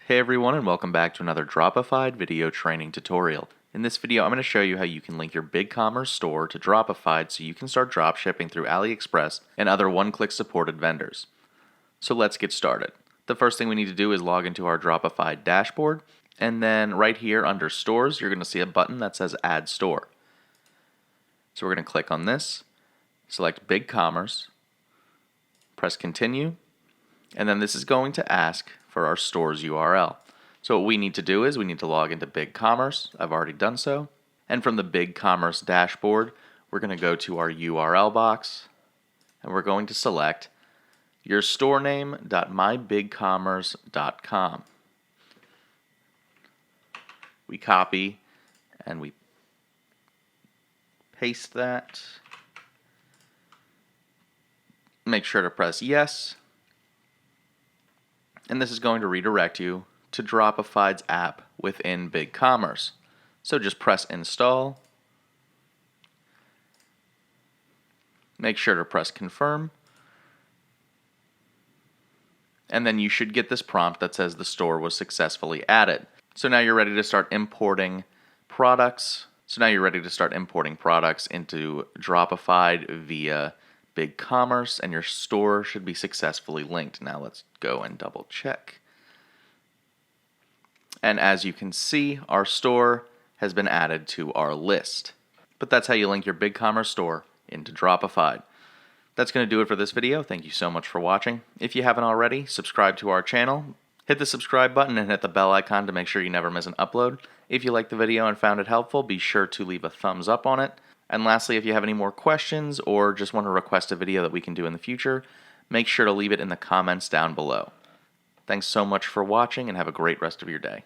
Hey everyone, and welcome back to another Dropified video training tutorial. In this video, I'm going to show you how you can link your BigCommerce store to Dropified so you can start dropshipping through AliExpress and other one-click supported vendors. So let's get started. The first thing we need to do is log into our Dropified dashboard, and then right here under Stores, you're going to see a button that says Add Store. So we're going to click on this, select BigCommerce, press Continue, and then this is going to ask for our store's URL. So what we need to do is we need to log into BigCommerce. I've already done so. And from the BigCommerce dashboard, we're going to go to our URL box, and we're going to select yourstorename.mybigcommerce.com. We copy and we paste that. Make sure to press yes. And this is going to redirect you to Dropified's app within BigCommerce. So just press install. Make sure to press confirm. And then you should get this prompt that says the store was successfully added. So now you're ready to start importing products. Into Dropified via BigCommerce, and your store should be successfully linked. Now let's go and double check. And as you can see, our store has been added to our list. But that's how you link your BigCommerce store into Dropified. That's going to do it for this video. Thank you so much for watching. If you haven't already, subscribe to our channel. Hit the subscribe button and hit the bell icon to make sure you never miss an upload. If you liked the video and found it helpful, be sure to leave a thumbs up on it. And lastly, if you have any more questions or just want to request a video that we can do in the future, make sure to leave it in the comments down below. Thanks so much for watching and have a great rest of your day.